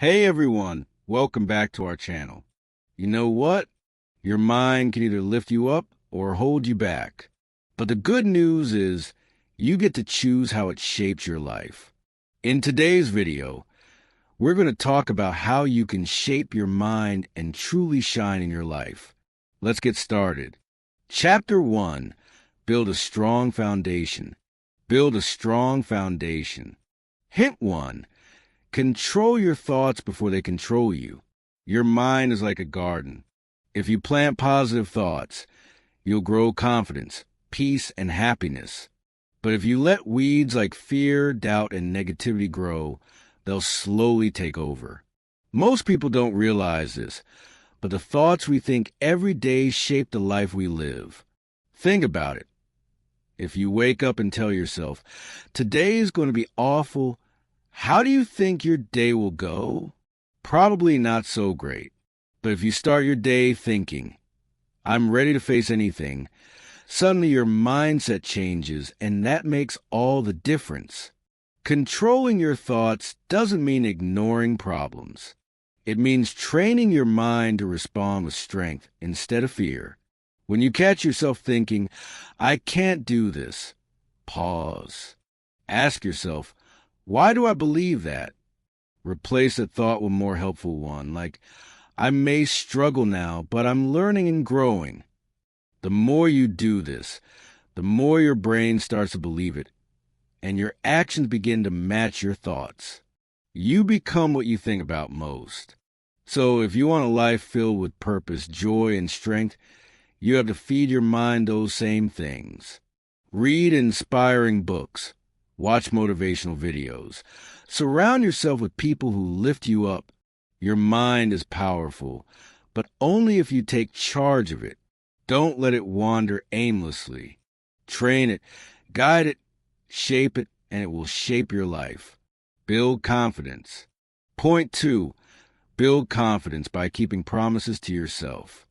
Hey everyone, welcome back to our channel. You know what? Your mind can either lift you up or hold you back. But the good news is you get to choose how it shapes your life. In today's video, we're going to talk about how you can shape your mind and truly shine in your life. Let's get started. Chapter 1, Build a Strong Foundation. Build a strong foundation. Hint 1. Control your thoughts before they control you. Your mind is like a garden. If you plant positive thoughts, you'll grow confidence, peace, and happiness. But if you let weeds like fear, doubt, and negativity grow, they'll slowly take over. Most people don't realize this, but the thoughts we think every day shape the life we live. Think about it. If you wake up and tell yourself, today is going to be awful, how do you think your day will go? Probably not so great. But if you start your day thinking, I'm ready to face anything, suddenly your mindset changes, and that makes all the difference. Controlling your thoughts doesn't mean ignoring problems. It means training your mind to respond with strength instead of fear. When you catch yourself thinking, I can't do this, pause. Ask yourself, why do I believe that? Replace that thought with a more helpful one, like, I may struggle now, but I'm learning and growing. The more you do this, the more your brain starts to believe it, and your actions begin to match your thoughts. You become what you think about most. So if you want a life filled with purpose, joy, and strength, you have to feed your mind those same things. Read inspiring books. Watch motivational videos. Surround yourself with people who lift you up. Your mind is powerful, but only if you take charge of it. Don't let it wander aimlessly. Train it, guide it, shape it, and it will shape your life. Build confidence. Point 2. Build confidence by keeping promises to yourself.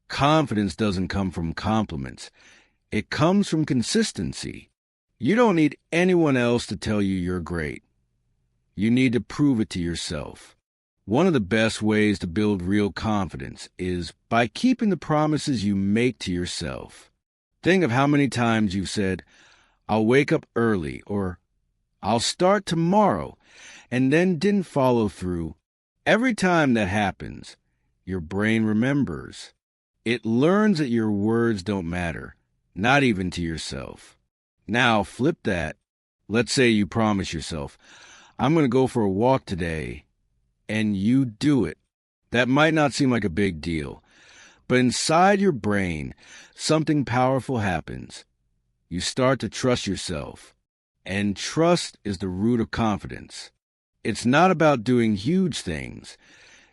Confidence doesn't come from compliments. It comes from consistency. You don't need anyone else to tell you you're great. You need to prove it to yourself. One of the best ways to build real confidence is by keeping the promises you make to yourself. Think of how many times you've said, I'll wake up early, or I'll start tomorrow, and then didn't follow through. Every time that happens, your brain remembers. It learns that your words don't matter, not even to yourself. Now, flip that. Let's say you promise yourself, I'm going to go for a walk today, and you do it. That might not seem like a big deal, but inside your brain, something powerful happens. You start to trust yourself, and trust is the root of confidence. It's not about doing huge things.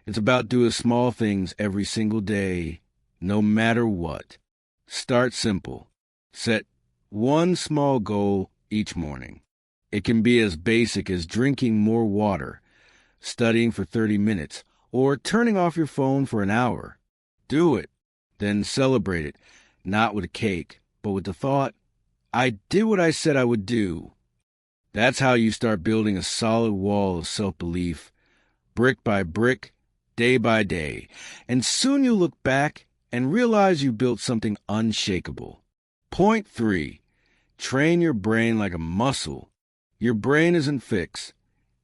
It's about doing small things every single day, no matter what. Start simple. Set one small goal each morning. It can be as basic as drinking more water, studying for 30 minutes, or turning off your phone for an hour. Do it. Then celebrate it, not with a cake, but with the thought, I did what I said I would do. That's how you start building a solid wall of self-belief, brick by brick, day by day, and soon you'll look back and realize you built something unshakable. Point 3. Train your brain like a muscle. Your brain isn't fixed.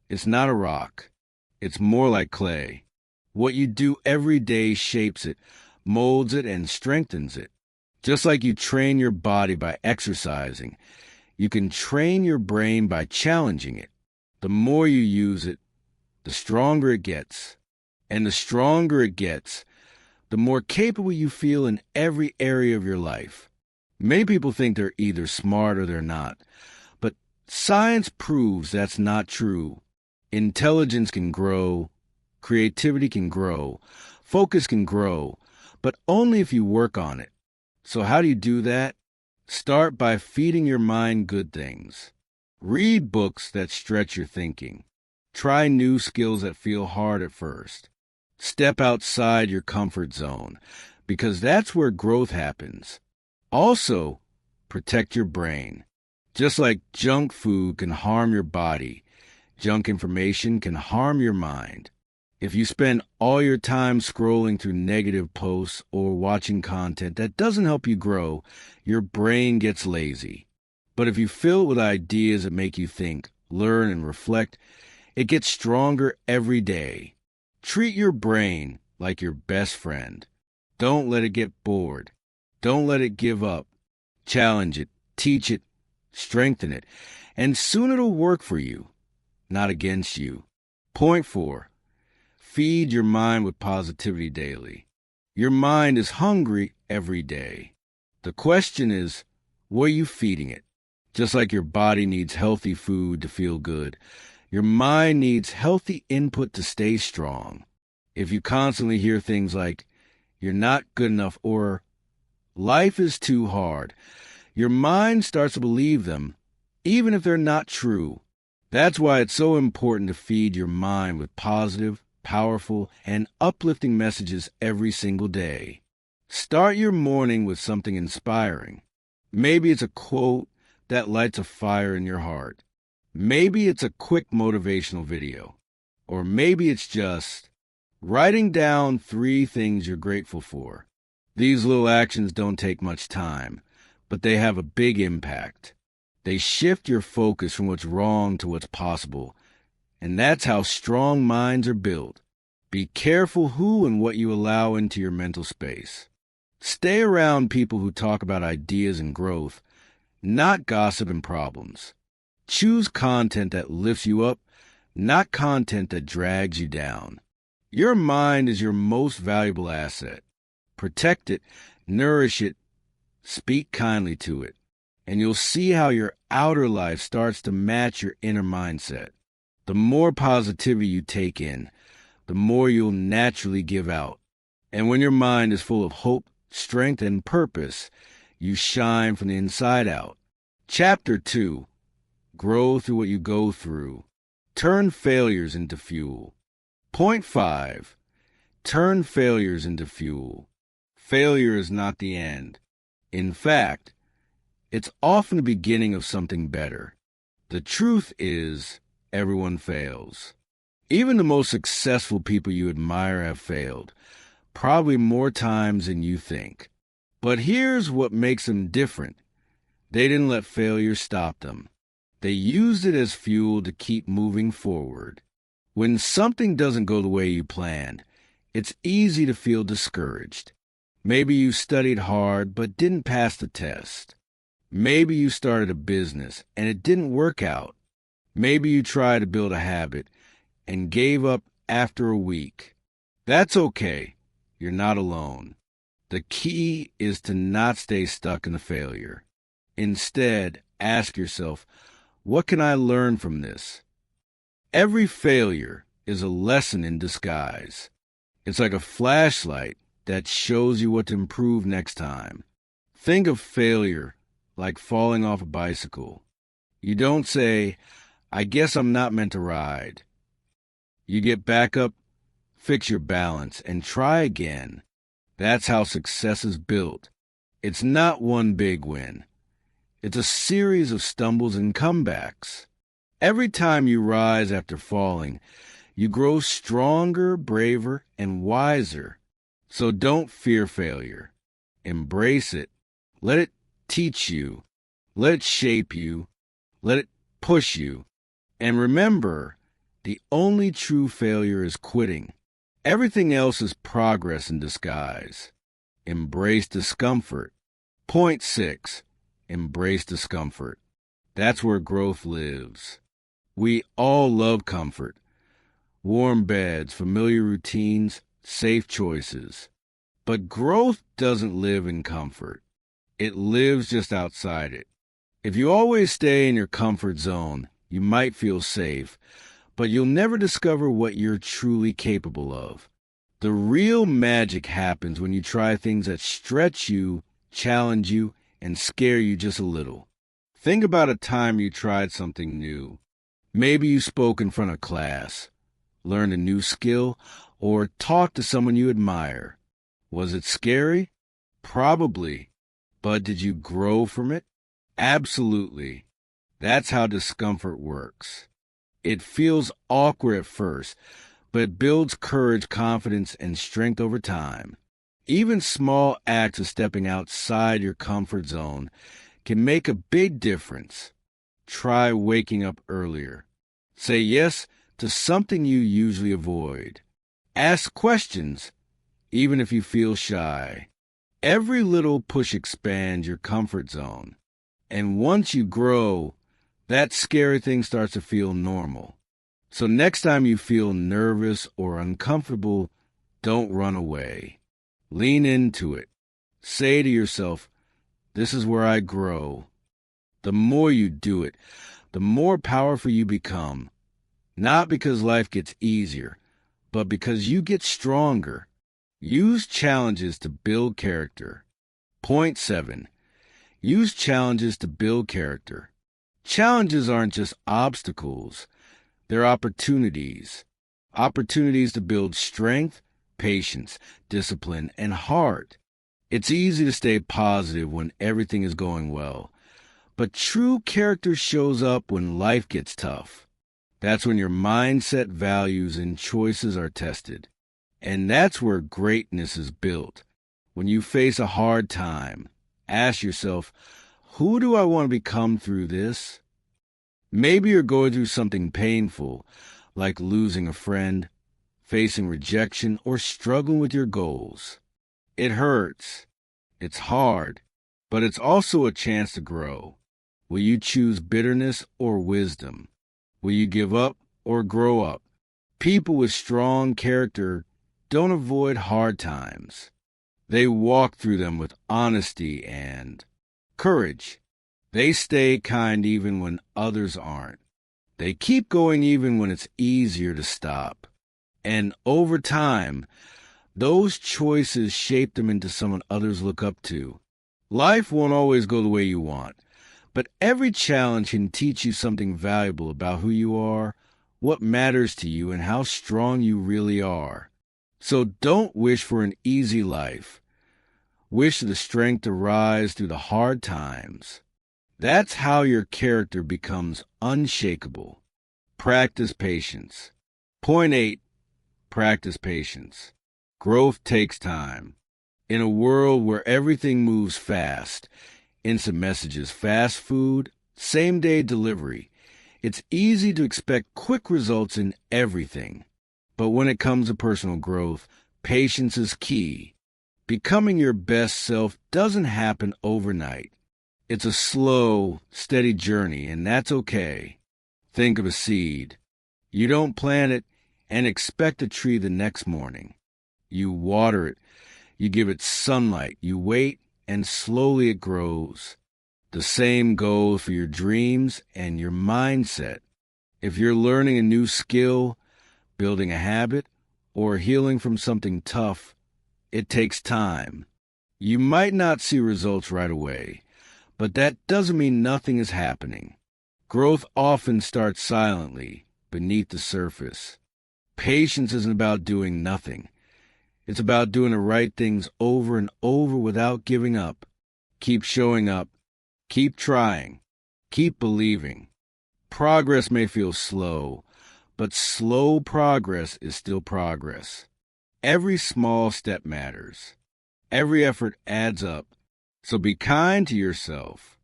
It's not a rock. It's more like clay. What you do every day shapes it, molds it, and strengthens it. Just like you train your body by exercising, you can train your brain by challenging it. The more you use it, the stronger it gets. And the stronger it gets, the more capable you feel in every area of your life. Many people think they're either smart or they're not, but science proves that's not true. Intelligence can grow, creativity can grow, focus can grow, but only if you work on it. So how do you do that? Start by feeding your mind good things. Read books that stretch your thinking. Try new skills that feel hard at first. Step outside your comfort zone, because that's where growth happens. Also, protect your brain. Just like junk food can harm your body, junk information can harm your mind. If you spend all your time scrolling through negative posts or watching content that doesn't help you grow, your brain gets lazy. But if you fill it with ideas that make you think, learn, and reflect, it gets stronger every day. Treat your brain like your best friend. Don't let it get bored. Don't let it give up. Challenge it, teach it, strengthen it, and soon it'll work for you, not against you. Point 4. Feed your mind with positivity daily. Your mind is hungry every day. The question is, what are you feeding it? Just like your body needs healthy food to feel good, your mind needs healthy input to stay strong. If you constantly hear things like, you're not good enough, or life is too hard, your mind starts to believe them, even if they're not true. That's why it's so important to feed your mind with positive, powerful, and uplifting messages every single day. Start your morning with something inspiring. Maybe it's a quote that lights a fire in your heart. Maybe it's a quick motivational video. Or maybe it's just writing down 3 things you're grateful for. These little actions don't take much time, but they have a big impact. They shift your focus from what's wrong to what's possible, and that's how strong minds are built. Be careful who and what you allow into your mental space. Stay around people who talk about ideas and growth, not gossip and problems. Choose content that lifts you up, not content that drags you down. Your mind is your most valuable asset. Protect it, nourish it, speak kindly to it, and you'll see how your outer life starts to match your inner mindset. The more positivity you take in, the more you'll naturally give out. And when your mind is full of hope, strength, and purpose, you shine from the inside out. Chapter 2. Grow through what you go through. Turn failures into fuel. Point 5. Turn failures into fuel. Failure is not the end. In fact, it's often the beginning of something better. The truth is, everyone fails. Even the most successful people you admire have failed, probably more times than you think. But here's what makes them different. They didn't let failure stop them. They used it as fuel to keep moving forward. When something doesn't go the way you planned, it's easy to feel discouraged. Maybe you studied hard but didn't pass the test. Maybe you started a business and it didn't work out. Maybe you tried to build a habit and gave up after a week. That's okay. You're not alone. The key is to not stay stuck in the failure. Instead, ask yourself, what can I learn from this? Every failure is a lesson in disguise. It's like a flashlight that shows you what to improve next time. Think of failure like falling off a bicycle. You don't say, I guess I'm not meant to ride. You get back up, fix your balance, and try again. That's how success is built. It's not one big win. It's a series of stumbles and comebacks. Every time you rise after falling, you grow stronger, braver, and wiser. So don't fear failure. Embrace it. Let it teach you. Let it shape you. Let it push you. And remember, the only true failure is quitting. Everything else is progress in disguise. Embrace discomfort. Point 6. Embrace discomfort. That's where growth lives. We all love comfort. Warm beds, familiar routines, safe choices. But growth doesn't live in comfort. It lives just outside it. If you always stay in your comfort zone, you might feel safe, but you'll never discover what you're truly capable of. The real magic happens when you try things that stretch you, challenge you, and scare you just a little. Think about a time you tried something new. Maybe you spoke in front of class, learned a new skill, or talked to someone you admire. Was it scary? Probably. But did you grow from it? Absolutely. That's how discomfort works. It feels awkward at first, but it builds courage, confidence, and strength over time. Even small acts of stepping outside your comfort zone can make a big difference. Try waking up earlier. Say yes to something you usually avoid. Ask questions, even if you feel shy. Every little push expands your comfort zone. And once you grow, that scary thing starts to feel normal. So next time you feel nervous or uncomfortable, don't run away. Lean into it. Say to yourself, this is where I grow. The more you do it, the more powerful you become. Not because life gets easier, but because you get stronger. Use challenges to build character. Point 7. Use challenges to build character. Challenges aren't just obstacles. They're opportunities. Opportunities to build strength, patience, discipline, and heart. It's easy to stay positive when everything is going well. But true character shows up when life gets tough. That's when your mindset, values, and choices are tested. And that's where greatness is built. When you face a hard time, ask yourself, who do I want to become through this? Maybe you're going through something painful, like losing a friend, facing rejection, or struggling with your goals. It hurts. It's hard, but it's also a chance to grow. Will you choose bitterness or wisdom? Will you give up or grow up? People with strong character don't avoid hard times. They walk through them with honesty and courage. They stay kind even when others aren't. They keep going even when it's easier to stop. And over time, those choices shape them into someone others look up to. Life won't always go the way you want, but every challenge can teach you something valuable about who you are, what matters to you, and how strong you really are. So don't wish for an easy life. Wish the strength to rise through the hard times. That's how your character becomes unshakable. Practice patience. Point 8. Practice patience. Growth takes time. In a world where everything moves fast, instant messages, fast food, same-day delivery, it's easy to expect quick results in everything. But when it comes to personal growth, patience is key. Becoming your best self doesn't happen overnight. It's a slow, steady journey, and that's okay. Think of a seed. You don't plant it and expect a tree the next morning. You water it, you give it sunlight, you wait, and slowly it grows. The same goes for your dreams and your mindset. If you're learning a new skill, building a habit, or healing from something tough, it takes time. You might not see results right away, but that doesn't mean nothing is happening. Growth often starts silently, beneath the surface. Patience isn't about doing nothing. It's about doing the right things over and over without giving up. Keep showing up. Keep trying. Keep believing. Progress may feel slow, but slow progress is still progress. Every small step matters. Every effort adds up. So be kind to yourself.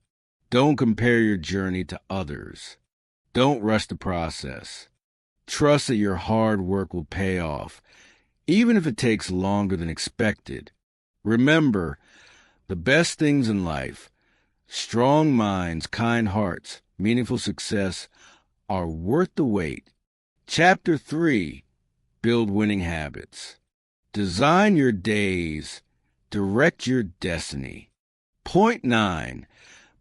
Don't compare your journey to others. Don't rush the process. Trust that your hard work will pay off, even if it takes longer than expected. Remember, the best things in life, strong minds, kind hearts, meaningful success, are worth the wait. Chapter 3, Build Winning Habits. Design your days. Direct your destiny. Point 9,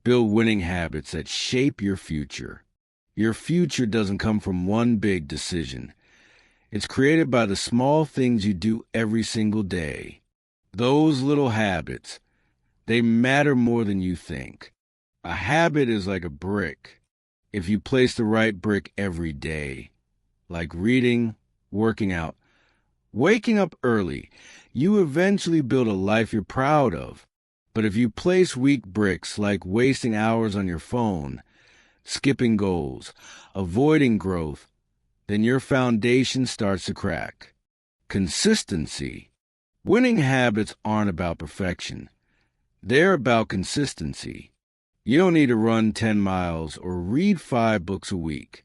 Build winning habits that shape your future. Your future doesn't come from one big decision. It's created by the small things you do every single day. Those little habits, they matter more than you think. A habit is like a brick. If you place the right brick every day, like reading, working out, waking up early, you eventually build a life you're proud of. But if you place weak bricks, like wasting hours on your phone, skipping goals, avoiding growth, then your foundation starts to crack. Consistency. Winning habits aren't about perfection. They're about consistency. You don't need to run 10 miles or read 5 books a week.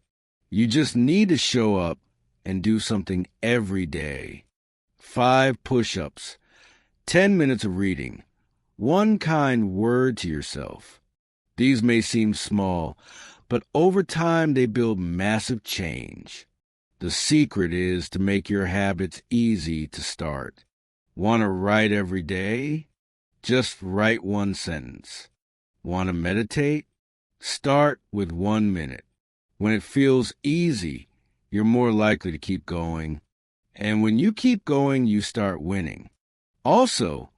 You just need to show up and do something every day. 5 push-ups, 10 minutes of reading, 1 kind word to yourself. These may seem small, but over time they build massive change. The secret is to make your habits easy to start. Want to write every day? Just write 1 sentence. Want to meditate? Start with 1 minute. When it feels easy, you're more likely to keep going. And when you keep going, you start winning. Also,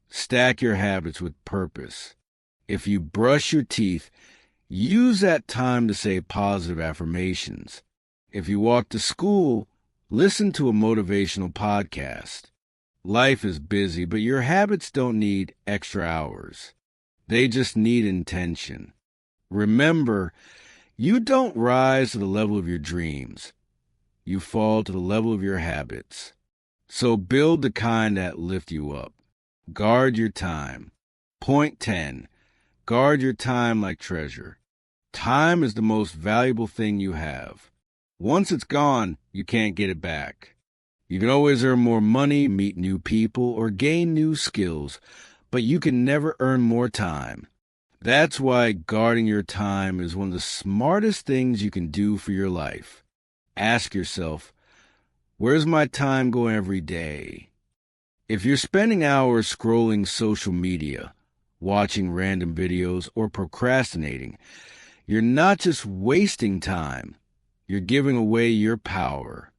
stack your habits with purpose. If you brush your teeth, use that time to say positive affirmations. If you walk to school, listen to a motivational podcast. Life is busy, but your habits don't need extra hours. They just need intention. Remember, you don't rise to the level of your dreams. You fall to the level of your habits. So build the kind that lift you up. Guard your time. Point 10. Guard your time like treasure. Time is the most valuable thing you have. Once it's gone, you can't get it back. You can always earn more money, meet new people, or gain new skills, but you can never earn more time. That's why guarding your time is one of the smartest things you can do for your life. Ask yourself, where's my time going every day? If you're spending hours scrolling social media, watching random videos, or procrastinating, you're not just wasting time, you're giving away your power.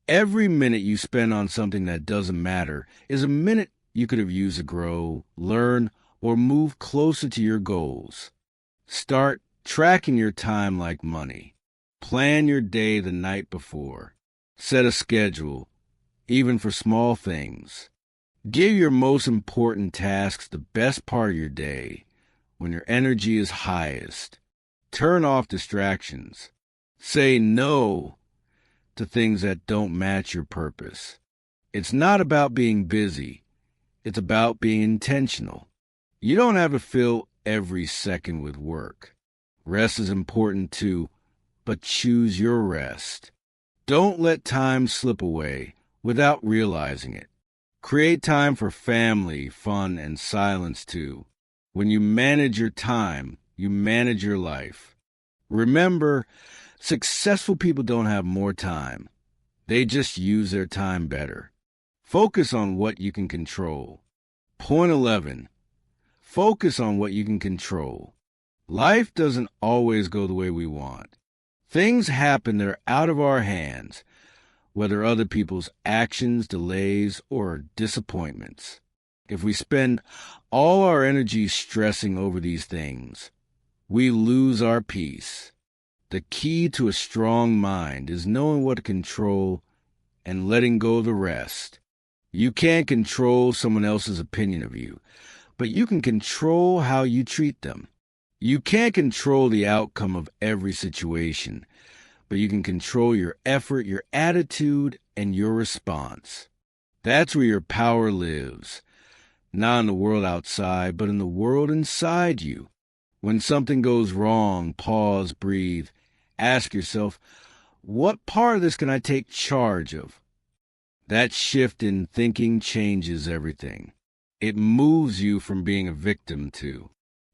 Every minute you spend on something that doesn't matter is a minute you could have used to grow, learn, or move closer to your goals. Start tracking your time like money. Plan your day the night before. Set a schedule, even for small things. Give your most important tasks the best part of your day, when your energy is highest. Turn off distractions. Say no to things that don't match your purpose. It's not about being busy. It's about being intentional. You don't have to fill every second with work. Rest is important too, but choose your rest. Don't let time slip away without realizing it. Create time for family, fun, and silence too. When you manage your time, you manage your life. Remember, successful people don't have more time. They just use their time better. Focus on what you can control. Point 11. Focus on what you can control. Life doesn't always go the way we want. Things happen that are out of our hands, whether other people's actions, delays, or disappointments. If we spend all our energy stressing over these things, we lose our peace. The key to a strong mind is knowing what to control and letting go of the rest. You can't control someone else's opinion of you, but you can control how you treat them. You can't control the outcome of every situation, but you can control your effort, your attitude, and your response. That's where your power lives, not in the world outside, but in the world inside you. When something goes wrong, pause, breathe. Ask yourself, what part of this can I take charge of? That shift in thinking changes everything. It moves you from being a victim to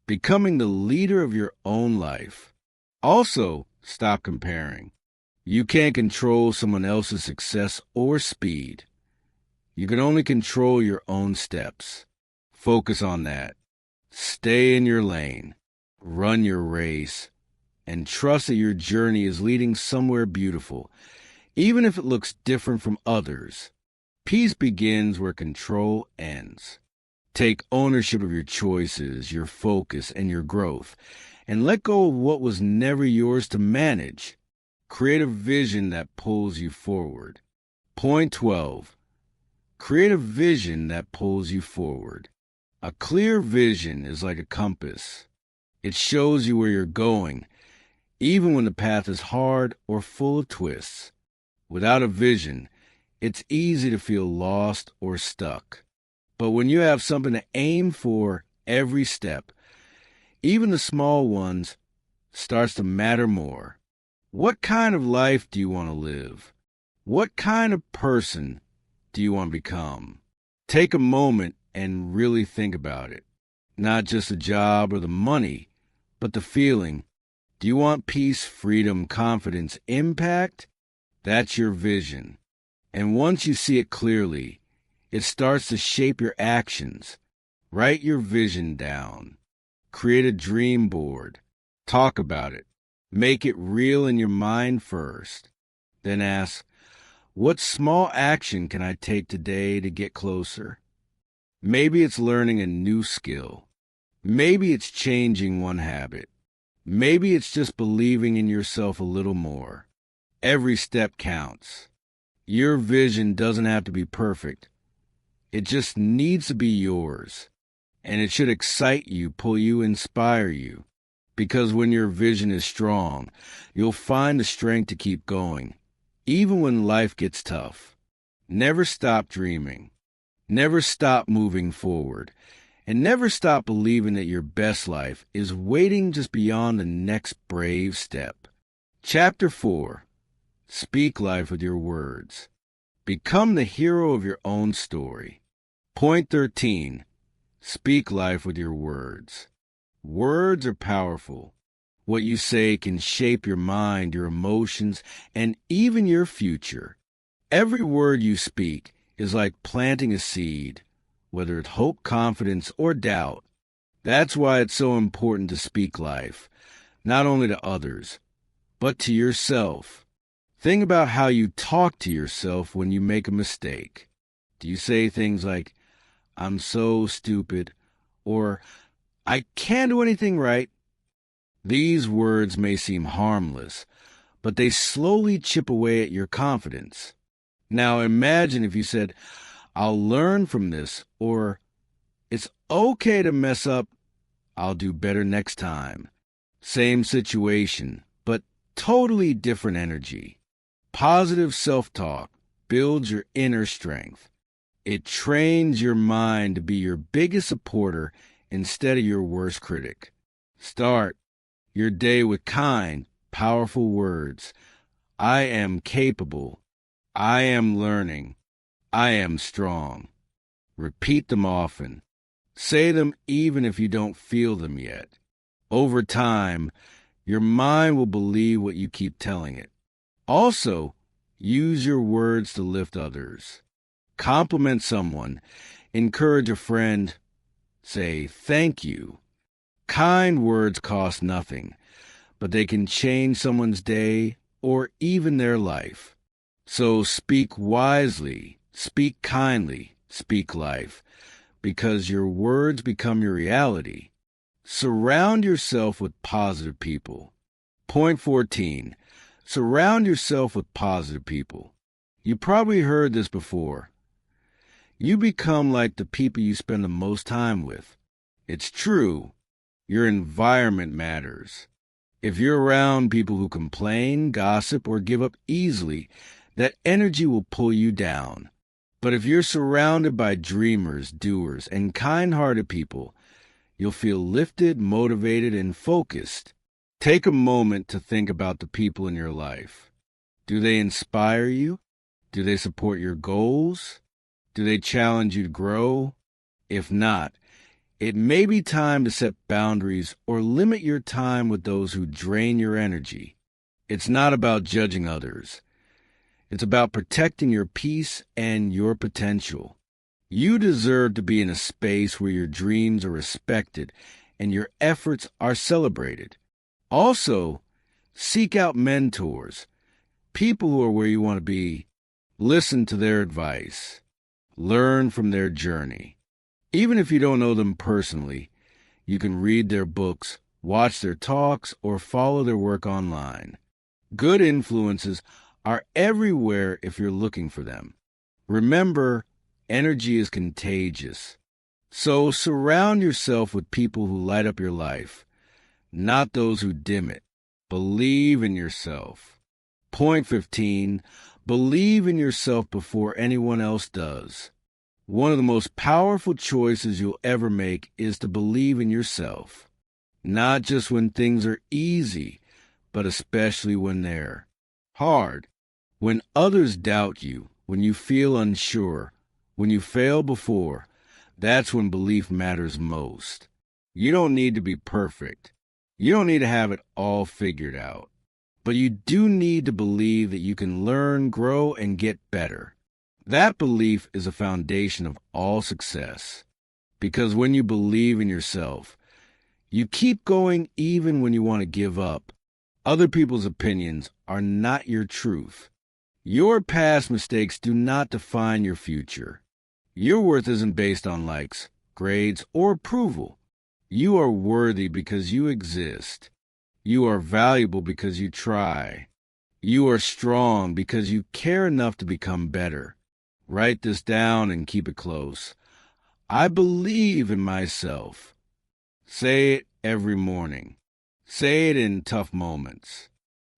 becoming the leader of your own life. Also, stop comparing. You can't control someone else's success or speed. You can only control your own steps. Focus on that. Stay in your lane. Run your race. And trust that your journey is leading somewhere beautiful, even if it looks different from others. Peace begins where control ends. Take ownership of your choices, your focus, and your growth, and let go of what was never yours to manage. Create a vision that pulls you forward. Point 12. Create a vision that pulls you forward. A clear vision is like a compass. It shows you where you're going, even when the path is hard or full of twists. Without a vision, it's easy to feel lost or stuck. But when you have something to aim for every step, even the small ones, starts to matter more. What kind of life do you want to live? What kind of person do you want to become? Take a moment and really think about it. Not just the job or the money, but the feeling. Do you want peace, freedom, confidence, impact? That's your vision. And once you see it clearly, it starts to shape your actions. Write your vision down. Create a dream board. Talk about it. Make it real in your mind first. Then ask, what small action can I take today to get closer? Maybe it's learning a new skill. Maybe it's changing one habit. Maybe it's just believing in yourself a little more. Every step counts. Your vision doesn't have to be perfect. It just needs to be yours. And it should excite you, pull you, inspire you. Because when your vision is strong, you'll find the strength to keep going, even when life gets tough. Never stop dreaming. Never stop moving forward. And never stop believing that your best life is waiting just beyond the next brave step. Chapter 4. Speak life with your words. Become the hero of your own story. Point 13. Speak life with your words. Words are powerful. What you say can shape your mind, your emotions, and even your future. Every word you speak is like planting a seed, whether it's hope, confidence, or doubt. That's why it's so important to speak life, not only to others, but to yourself. Think about how you talk to yourself when you make a mistake. Do you say things like, I'm so stupid, or I can't do anything right? These words may seem harmless, but they slowly chip away at your confidence. Now imagine if you said, I'll learn from this, or it's okay to mess up, I'll do better next time. Same situation, but totally different energy. Positive self-talk builds your inner strength. It trains your mind to be your biggest supporter instead of your worst critic. Start your day with kind, powerful words. I am capable. I am learning. I am strong. Repeat them often. Say them even if you don't feel them yet. Over time, your mind will believe what you keep telling it. Also, use your words to lift others. Compliment someone. Encourage a friend. Say thank you. Kind words cost nothing, but they can change someone's day or even their life. So speak wisely, speak kindly, speak life, because your words become your reality. Surround yourself with positive people. Point 14. Surround yourself with positive people. You probably heard this before. You become like the people you spend the most time with. It's true. Your environment matters. If you're around people who complain, gossip, or give up easily, that energy will pull you down. But if you're surrounded by dreamers, doers, and kind-hearted people, you'll feel lifted, motivated, and focused. Take a moment to think about the people in your life. Do they inspire you? Do they support your goals? Do they challenge you to grow? If not, it may be time to set boundaries or limit your time with those who drain your energy. It's not about judging others. It's about protecting your peace and your potential. You deserve to be in a space where your dreams are respected and your efforts are celebrated. Also, seek out mentors, people who are where you want to be. Listen to their advice. Learn from their journey. Even if you don't know them personally, you can read their books, watch their talks, or follow their work online. Good influences are everywhere if you're looking for them. Remember, energy is contagious. So surround yourself with people who light up your life, not those who dim it. Believe in yourself. Point 15. Believe in yourself before anyone else does. One of the most powerful choices you'll ever make is to believe in yourself. Not just when things are easy, but especially when they're hard. When others doubt you, when you feel unsure, when you fail before, that's when belief matters most. You don't need to be perfect. You don't need to have it all figured out. But you do need to believe that you can learn, grow, and get better. That belief is a foundation of all success. Because when you believe in yourself, you keep going even when you want to give up. Other people's opinions are not your truth. Your past mistakes do not define your future. Your worth isn't based on likes, grades, or approval. You are worthy because you exist. You are valuable because you try. You are strong because you care enough to become better. Write this down and keep it close. I believe in myself. Say it every morning. Say it in tough moments.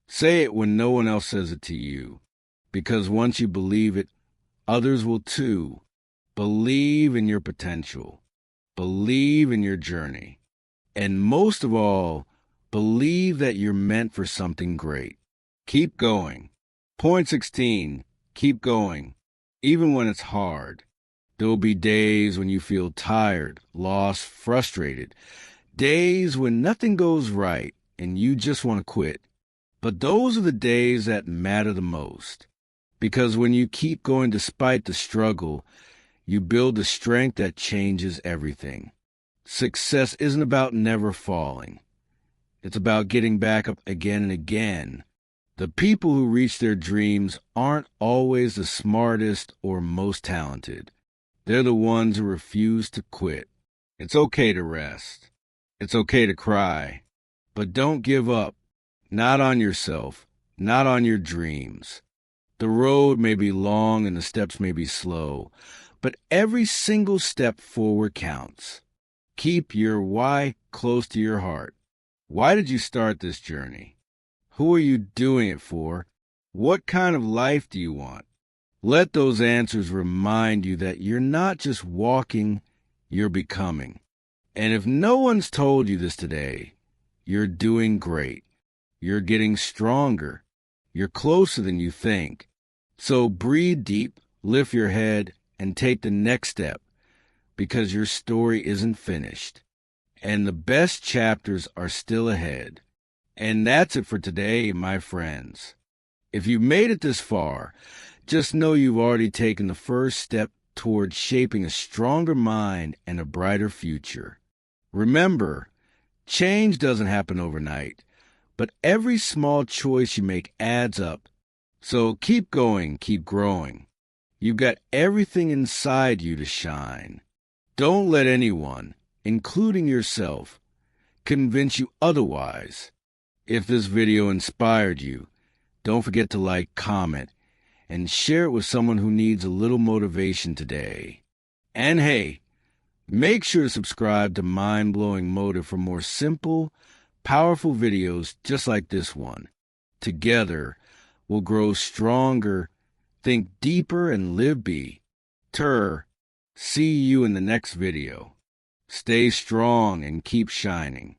Say it when no one else says it to you. Because once you believe it, others will too. Believe in your potential. Believe in your journey. And most of all, believe that you're meant for something great. Keep going. Point 16. Keep going. Even when it's hard. There will be days when you feel tired, lost, frustrated. Days when nothing goes right and you just want to quit. But those are the days that matter the most. Because when you keep going despite the struggle, you build the strength that changes everything. Success isn't about never falling. It's about getting back up again and again. The people who reach their dreams aren't always the smartest or most talented. They're the ones who refuse to quit. It's okay to rest. It's okay to cry. But don't give up. Not on yourself. Not on your dreams. The road may be long and the steps may be slow, but every single step forward counts. Keep your why close to your heart. Why did you start this journey? Who are you doing it for? What kind of life do you want? Let those answers remind you that you're not just walking, you're becoming. And if no one's told you this today, you're doing great. You're getting stronger. You're closer than you think. So breathe deep, lift your head, and take the next step, because your story isn't finished. And the best chapters are still ahead. And that's it for today, my friends. If you've made it this far, just know you've already taken the first step toward shaping a stronger mind and a brighter future. Remember, change doesn't happen overnight, but every small choice you make adds up. So keep going, keep growing. You've got everything inside you to shine. Don't let anyone, including yourself, convince you otherwise. If this video inspired you, don't forget to like, comment, and share it with someone who needs a little motivation today. And hey, make sure to subscribe to Mind Blowing Motive for more simple, powerful videos just like this one. Together, we'll grow stronger, think deeper, and live big. See you in the next video. Stay strong and keep shining.